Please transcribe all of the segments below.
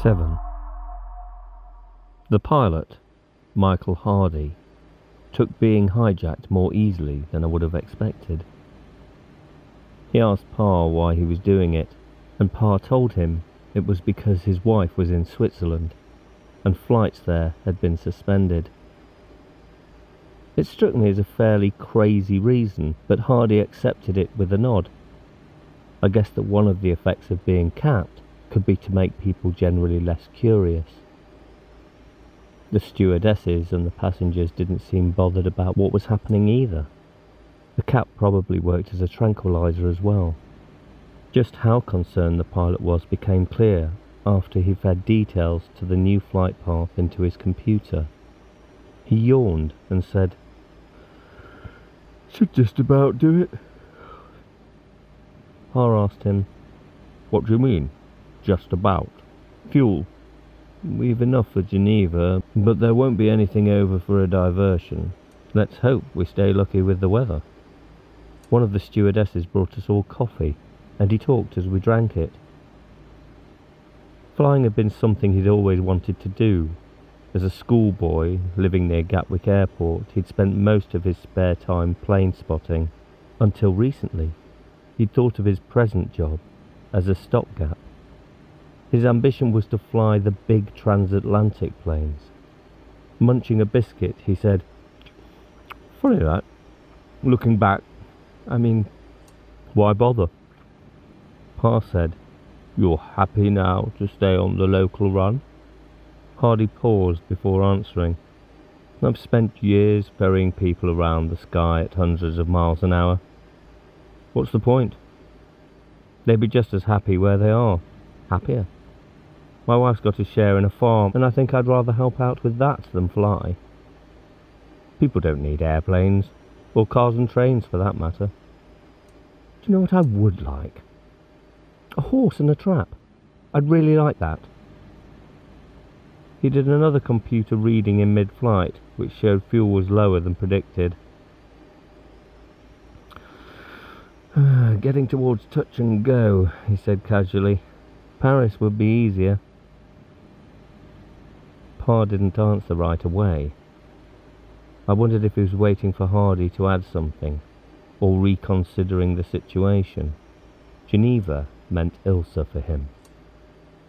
7. The pilot, Michael Hardy, took being hijacked more easily than I would have expected. He asked Pa why he was doing it, and Pa told him it was because his wife was in Switzerland, and flights there had been suspended. It struck me as a fairly crazy reason, but Hardy accepted it with a nod. I guess that one of the effects of being capped could be to make people generally less curious. The stewardesses and the passengers didn't seem bothered about what was happening either. The cap probably worked as a tranquilizer as well. Just how concerned the pilot was became clear after he fed details to the new flight path into his computer. He yawned and said, "Should just about do it." Pa asked him, "What do you mean, just about?" "Fuel. We've enough for Geneva, but there won't be anything over for a diversion. Let's hope we stay lucky with the weather." One of the stewardesses brought us all coffee, and he talked as we drank it. Flying had been something he'd always wanted to do. As a schoolboy, living near Gatwick Airport, he'd spent most of his spare time plane spotting. Until recently, he'd thought of his present job as a stopgap. His ambition was to fly the big transatlantic planes. Munching a biscuit, he said, "Funny that. Looking back, I mean, why bother?" Pa said, "You're happy now to stay on the local run?" Hardy paused before answering. "I've spent years ferrying people around the sky at hundreds of miles an hour. What's the point? They'd be just as happy where they are. Happier. My wife's got a share in a farm, and I think I'd rather help out with that than fly. People don't need airplanes, or cars and trains for that matter. Do you know what I would like? A horse and a trap. I'd really like that." He did another computer reading in mid-flight, which showed fuel was lower than predicted. "Getting towards touch and go," he said casually. "Paris would be easier." Pa didn't answer right away. I wondered if he was waiting for Hardy to add something, or reconsidering the situation. Geneva meant Ilsa for him,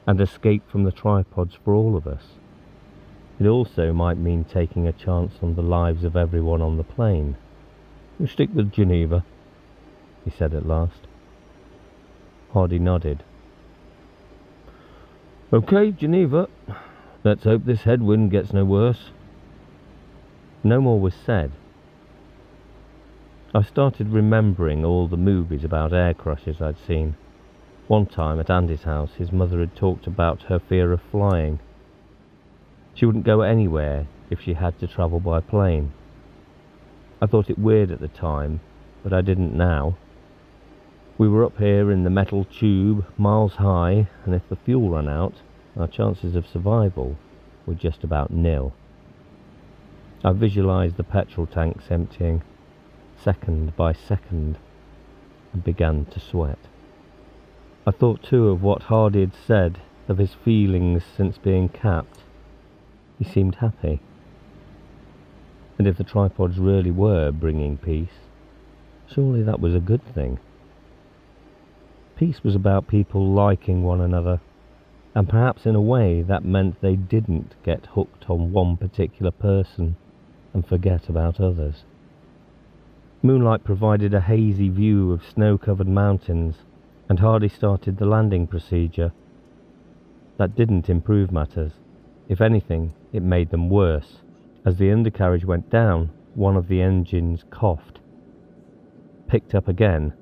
and escape from the tripods for all of us. It also might mean taking a chance on the lives of everyone on the plane. "You stick with Geneva," he said at last. Hardy nodded. "Okay, Geneva. Let's hope this headwind gets no worse." No more was said. I started remembering all the movies about air crashes I'd seen. One time at Andy's house, his mother had talked about her fear of flying. She wouldn't go anywhere if she had to travel by plane. I thought it weird at the time, but I didn't now. We were up here in the metal tube, miles high, and if the fuel ran out, our chances of survival were just about nil. I visualised the petrol tanks emptying, second by second, and began to sweat. I thought too of what Hardy had said, of his feelings since being capped. He seemed happy. And if the tripods really were bringing peace, surely that was a good thing. Peace was about people liking one another, and perhaps in a way that meant they didn't get hooked on one particular person and forget about others. Moonlight provided a hazy view of snow-covered mountains, and Hardy started the landing procedure. That didn't improve matters. If anything, it made them worse. As the undercarriage went down, one of the engines coughed, picked up again,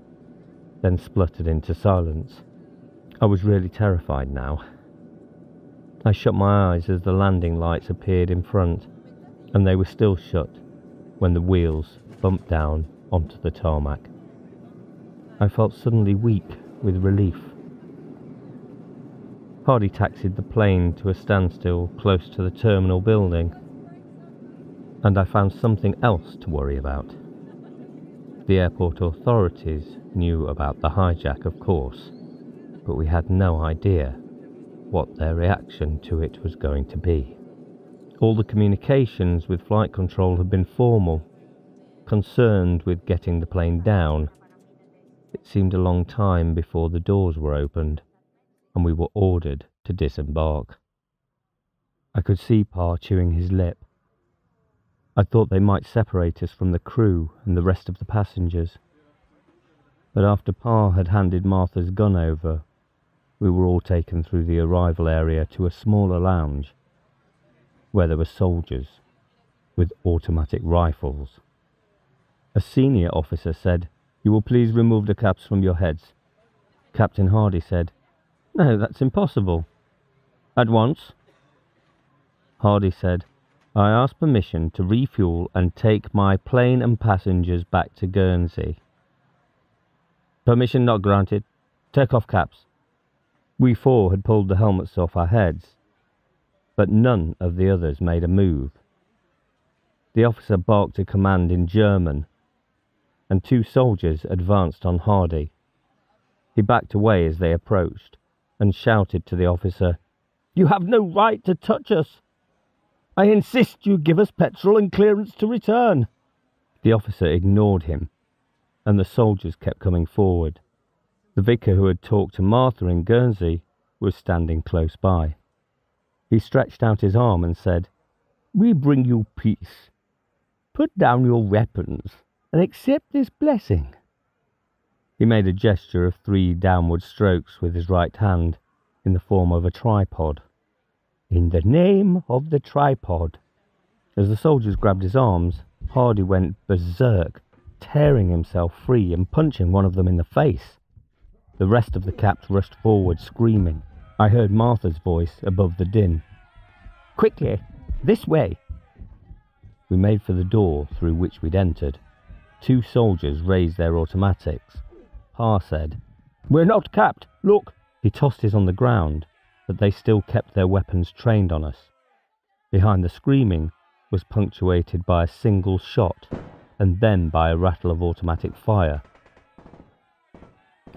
then spluttered into silence. I was really terrified now. I shut my eyes as the landing lights appeared in front, and they were still shut when the wheels bumped down onto the tarmac. I felt suddenly weak with relief. Hardy taxied the plane to a standstill close to the terminal building, and I found something else to worry about. The airport authorities knew about the hijack, of course, but we had no idea what their reaction to it was going to be. All the communications with flight control had been formal, concerned with getting the plane down. It seemed a long time before the doors were opened, and we were ordered to disembark. I could see Pa chewing his lip. I thought they might separate us from the crew and the rest of the passengers. But after Pa had handed Martha's gun over, we were all taken through the arrival area to a smaller lounge, where there were soldiers with automatic rifles. A senior officer said, "You will please remove the caps from your heads." Captain Hardy said, "No, that's impossible." "At once." Hardy said, "I ask permission to refuel and take my plane and passengers back to Guernsey." "Permission not granted. Take off caps." We four had pulled the helmets off our heads, but none of the others made a move. The officer barked a command in German, and two soldiers advanced on Hardy. He backed away as they approached, and shouted to the officer, "You have no right to touch us! I insist you give us petrol and clearance to return." The officer ignored him, and the soldiers kept coming forward. The vicar who had talked to Martha in Guernsey was standing close by. He stretched out his arm and said, "We bring you peace. Put down your weapons and accept this blessing." He made a gesture of 3 downward strokes with his right hand in the form of a tripod. "In the name of the tripod." As the soldiers grabbed his arms, Hardy went berserk, tearing himself free and punching one of them in the face. The rest of the caps rushed forward, screaming. I heard Martha's voice above the din. "Quickly, this way." We made for the door through which we'd entered. 2 soldiers raised their automatics. Pa said, "We're not capped, look." He tossed his on the ground, but they still kept their weapons trained on us. Behind the screaming was punctuated by a single shot, and then by a rattle of automatic fire.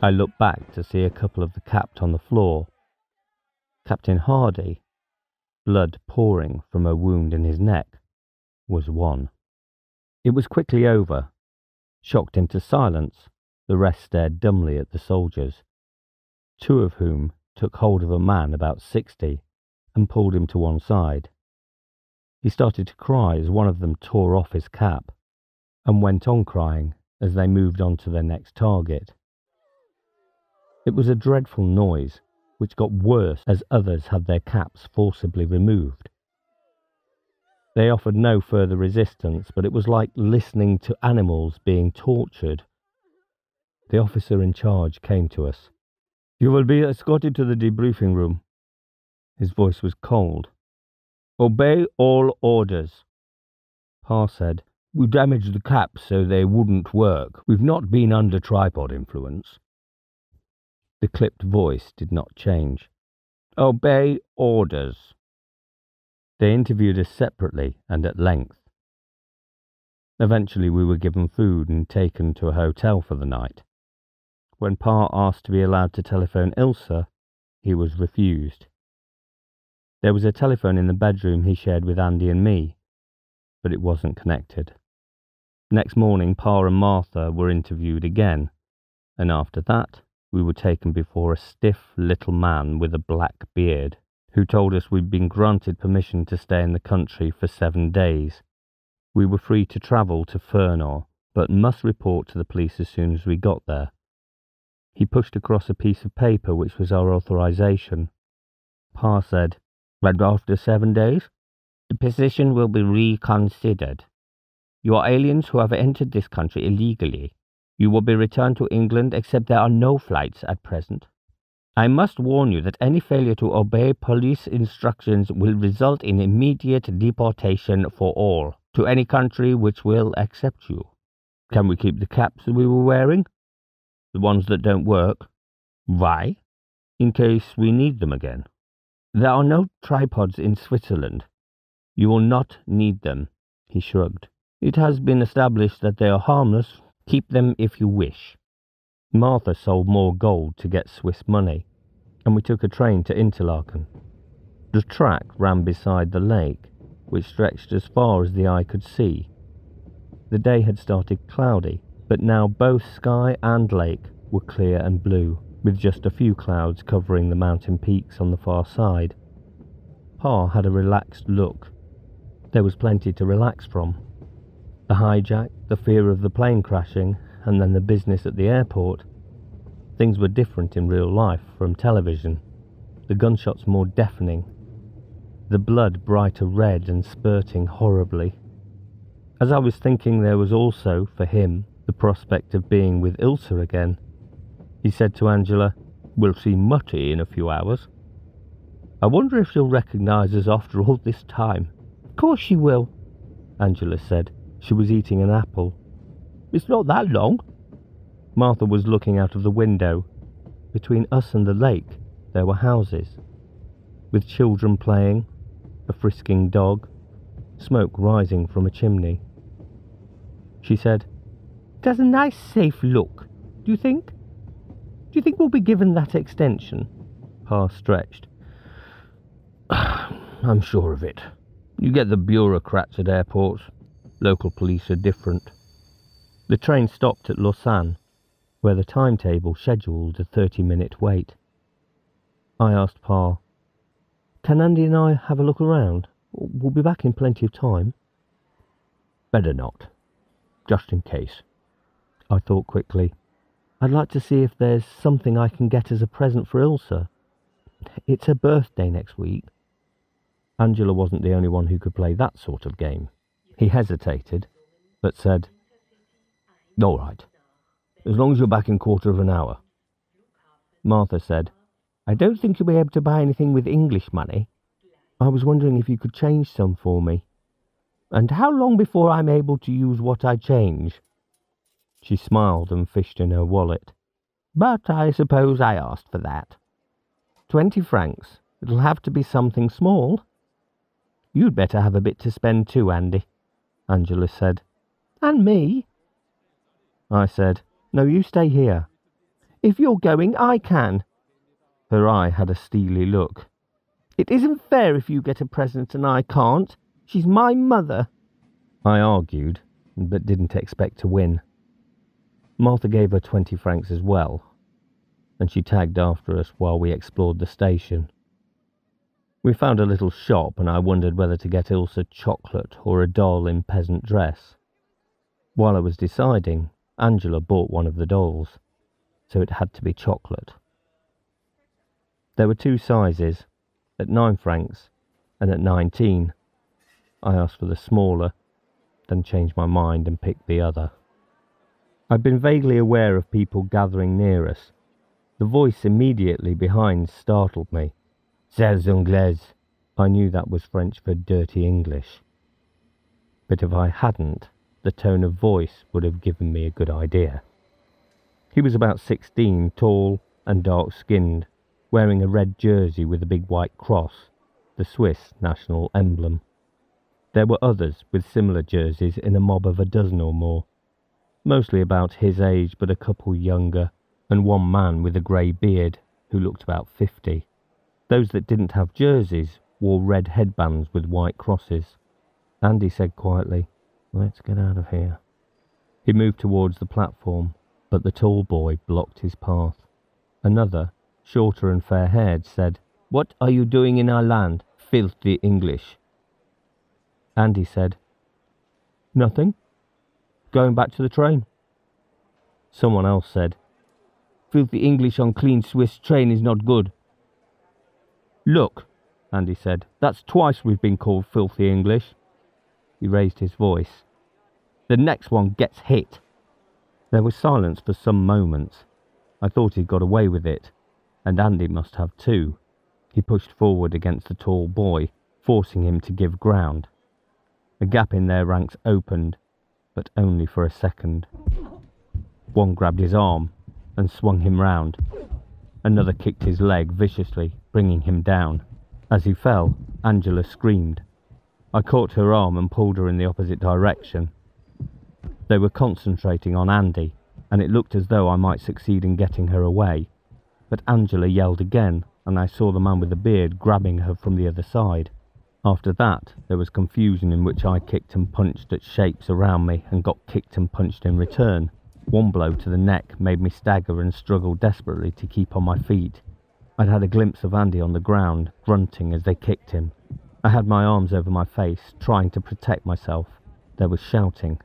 I looked back to see a couple of the capped on the floor. Captain Hardy, blood pouring from a wound in his neck, was one. It was quickly over. Shocked into silence, the rest stared dumbly at the soldiers, 2 of whom took hold of a man about 60 and pulled him to one side. He started to cry as one of them tore off his cap, and went on crying as they moved on to their next target. It was a dreadful noise, which got worse as others had their caps forcibly removed. They offered no further resistance, but it was like listening to animals being tortured. The officer in charge came to us. "You will be escorted to the debriefing room." His voice was cold. "Obey all orders." Pa said, "We damaged the caps so they wouldn't work. We've not been under tripod influence." The clipped voice did not change. "Obey orders." They interviewed us separately and at length. Eventually we were given food and taken to a hotel for the night. When Pa asked to be allowed to telephone Ilsa, he was refused. There was a telephone in the bedroom he shared with Andy and me, but it wasn't connected. Next morning, Pa and Martha were interviewed again, and after that, we were taken before a stiff little man with a black beard, who told us we'd been granted permission to stay in the country for 7 days. We were free to travel to Furnor, but must report to the police as soon as we got there. He pushed across a piece of paper which was our authorization. Pa said, "And after 7 days, the position will be reconsidered. You are aliens who have entered this country illegally. You will be returned to England except there are no flights at present. I must warn you that any failure to obey police instructions will result in immediate deportation for all, to any country which will accept you." "Can we keep the caps that we were wearing?" "The ones that don't work." "Why?" "In case we need them again." "There are no tripods in Switzerland." "You will not need them." He shrugged. "It has been established that they are harmless. Keep them if you wish." Martha sold more gold to get Swiss money. and we took a train to Interlaken. The track ran beside the lake, which stretched as far as the eye could see. The day had started cloudy, but now both sky and lake were clear and blue, with just a few clouds covering the mountain peaks on the far side. Pa had a relaxed look. There was plenty to relax from. The hijack, the fear of the plane crashing, and then the business at the airport. Things were different in real life from television. The gunshots more deafening. The blood brighter red and spurting horribly. As I was thinking, there was also, for him, the prospect of being with Ilsa again. He said to Angela, "We'll see Mutty in a few hours. I wonder if she'll recognise us after all this time." "Of course she will," Angela said. She was eating an apple. "It's not that long." Martha was looking out of the window. Between us and the lake, there were houses, with children playing, a frisking dog, smoke rising from a chimney. She said, "It has a nice safe look, do you think? Do you think we'll be given that extension?" Pa stretched. "I'm sure of it. You get the bureaucrats at airports. Local police are different." The train stopped at Lausanne, where the timetable scheduled a 30-minute wait. I asked Pa, "Can Andy and I have a look around? We'll be back in plenty of time." "Better not, just in case." I thought quickly. "I'd like to see if there's something I can get as a present for Ilsa. It's her birthday next week." Angela wasn't the only one who could play that sort of game. He hesitated, but said, "All right, as long as you're back in quarter of an hour." Martha said, "I don't think you'll be able to buy anything with English money. I was wondering if you could change some for me." "And how long before I'm able to use what I change?" She smiled and fished in her wallet. "But I suppose I asked for that. 20 francs. It'll have to be something small." "You'd better have a bit to spend too, Andy," Angela said. "And me?" I said, "No, you stay here." "If you're going, I can." Her eye had a steely look. "It isn't fair if you get a present and I can't. She's my mother." I argued, but didn't expect to win. Martha gave her 20 francs as well, and she tagged after us while we explored the station. We found a little shop, and I wondered whether to get Ilsa chocolate or a doll in peasant dress. While I was deciding, Angela bought one of the dolls, so it had to be chocolate. There were 2 sizes, at 9 francs and at 19. I asked for the smaller, then changed my mind and picked the other. I'd been vaguely aware of people gathering near us. The voice immediately behind startled me. "Sales Anglais." I knew that was French for dirty English. But if I hadn't, the tone of voice would have given me a good idea. He was about 16, tall and dark-skinned, wearing a red jersey with a big white cross, the Swiss national emblem. There were others with similar jerseys in a mob of a dozen or more, mostly about his age but a couple younger, and one man with a grey beard who looked about 50. Those that didn't have jerseys wore red headbands with white crosses. Andy said quietly, "Let's get out of here." He moved towards the platform, but the tall boy blocked his path. Another, shorter and fair-haired, said, "What are you doing in our land, filthy English?" Andy said, "Nothing. Going back to the train." Someone else said, "Filthy English on clean Swiss train is not good." "Look," Andy said, "that's twice we've been called filthy English." He raised his voice. "The next one gets hit." There was silence for some moments. I thought he'd got away with it, and Andy must have too. He pushed forward against the tall boy, forcing him to give ground. A gap in their ranks opened, but only for a second. One grabbed his arm and swung him round. Another kicked his leg viciously, bringing him down. As he fell, Angela screamed. I caught her arm and pulled her in the opposite direction. They were concentrating on Andy, and it looked as though I might succeed in getting her away. But Angela yelled again, and I saw the man with the beard grabbing her from the other side. After that, there was confusion in which I kicked and punched at shapes around me and got kicked and punched in return. One blow to the neck made me stagger and struggle desperately to keep on my feet. I'd had a glimpse of Andy on the ground, grunting as they kicked him. I had my arms over my face, trying to protect myself. There was shouting,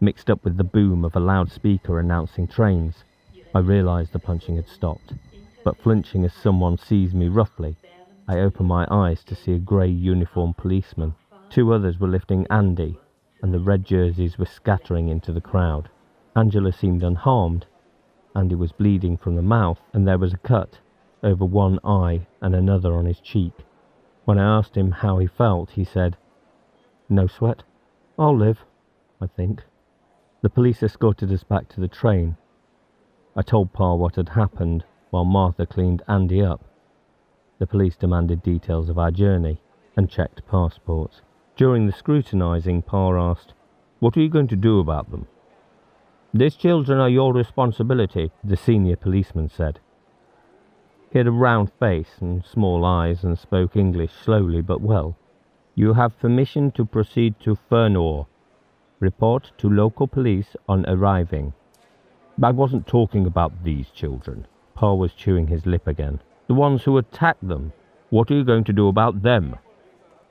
mixed up with the boom of a loudspeaker announcing trains. I realised the punching had stopped, but flinching as someone seized me roughly, I opened my eyes to see a grey uniformed policeman. 2 others were lifting Andy, and the red jerseys were scattering into the crowd. Angela seemed unharmed. Andy was bleeding from the mouth, and there was a cut over one eye and another on his cheek. When I asked him how he felt, he said, "No sweat. I'll live, I think." The police escorted us back to the train. I told Pa what had happened, while Martha cleaned Andy up. The police demanded details of our journey and checked passports. During the scrutinising, Pa asked, "What are you going to do about them?" "These children are your responsibility," the senior policeman said. He had a round face and small eyes and spoke English slowly but well. "You have permission to proceed to Fernor. Report to local police on arriving." "I wasn't talking about these children." Pa was chewing his lip again. "The ones who attacked them. What are you going to do about them?"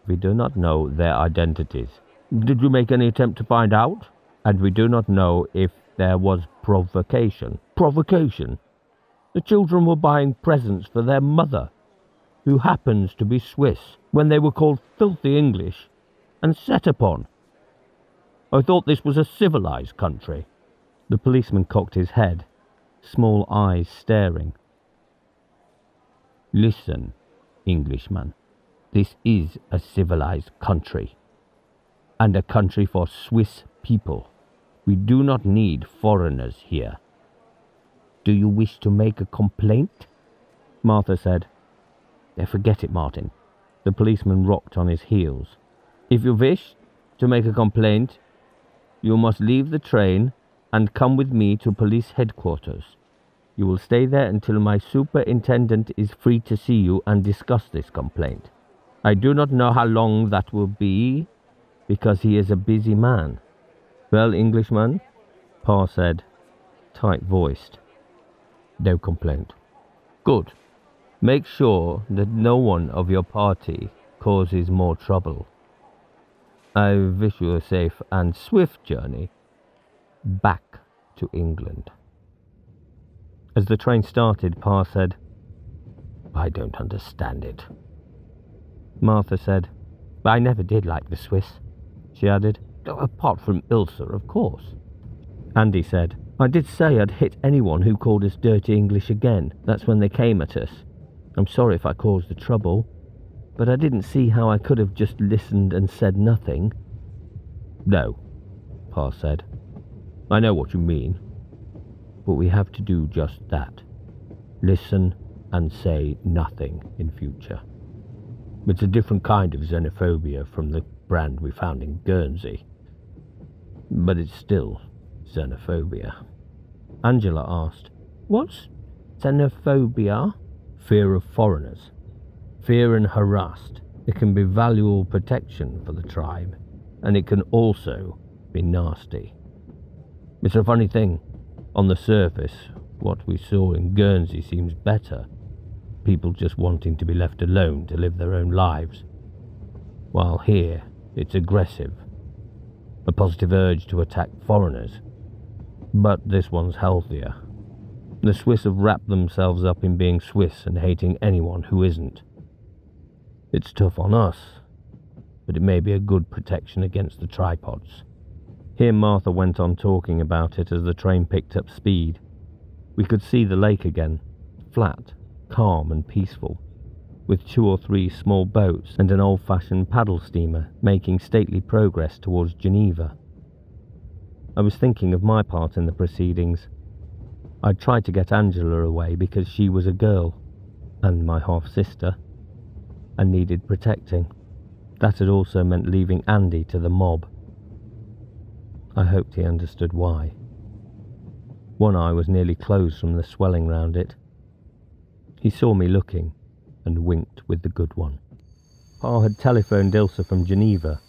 "We do not know their identities." "Did you make any attempt to find out?" "And we do not know if there was provocation." "Provocation? The children were buying presents for their mother, who happens to be Swiss, when they were called filthy English and set upon. I thought this was a civilized country." The policeman cocked his head, small eyes staring. "Listen, Englishman, this is a civilized country, and a country for Swiss people. We do not need foreigners here. Do you wish to make a complaint?" Martha said, "Forget it, Martin." The policeman rocked on his heels. "If you wish to make a complaint, you must leave the train and come with me to police headquarters. You will stay there until my superintendent is free to see you and discuss this complaint. I do not know how long that will be, because he is a busy man." "Well, Englishman," Pa said, tight-voiced. "No complaint." "Good. Make sure that no one of your party causes more trouble. I wish you a safe and swift journey back to England." As the train started, Pa said, "I don't understand it." Martha said, "I never did like the Swiss." She added, "Apart from Ilsa, of course." Andy said, "I did say I'd hit anyone who called us dirty English again. That's when they came at us. I'm sorry if I caused the trouble, but I didn't see how I could have just listened and said nothing." "No," Pa said. "I know what you mean. But we have to do just that. Listen and say nothing in future. It's a different kind of xenophobia from the brand we found in Guernsey. But it's still xenophobia." Angela asked, "What's xenophobia?" "Fear of foreigners. Fear and harassed. It can be valuable protection for the tribe, and it can also be nasty. It's a funny thing. On the surface, what we saw in Guernsey seems better. People just wanting to be left alone to live their own lives. While here, it's aggressive. A positive urge to attack foreigners. But this one's healthier. The Swiss have wrapped themselves up in being Swiss and hating anyone who isn't. It's tough on us, but it may be a good protection against the tripods." Here Martha went on talking about it as the train picked up speed. We could see the lake again, flat, calm and peaceful, with 2 or 3 small boats and an old-fashioned paddle steamer making stately progress towards Geneva. I was thinking of my part in the proceedings. I'd tried to get Angela away because she was a girl, and my half-sister, and needed protecting. That had also meant leaving Andy to the mob. I hoped he understood why. One eye was nearly closed from the swelling round it. He saw me looking, and winked with the good one. Pa had telephoned Ilse from Geneva,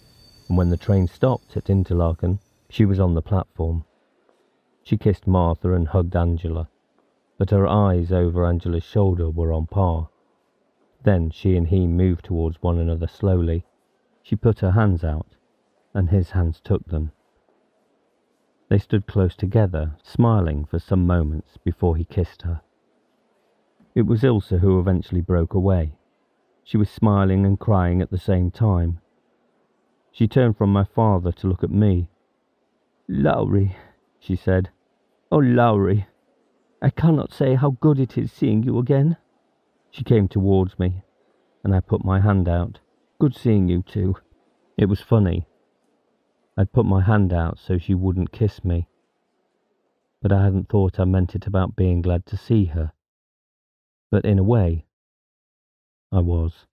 and when the train stopped at Interlaken, she was on the platform. She kissed Martha and hugged Angela, but her eyes over Angela's shoulder were on Pa. Then she and he moved towards one another slowly. She put her hands out, and his hands took them. They stood close together, smiling for some moments before he kissed her. It was Ilse who eventually broke away. She was smiling and crying at the same time. She turned from my father to look at me. "Lowry," she said. "Oh, Lowry, I cannot say how good it is seeing you again." She came towards me, and I put my hand out. "Good seeing you too." It was funny. I'd put my hand out so she wouldn't kiss me, but I hadn't thought I meant it about being glad to see her. But in a way, I was.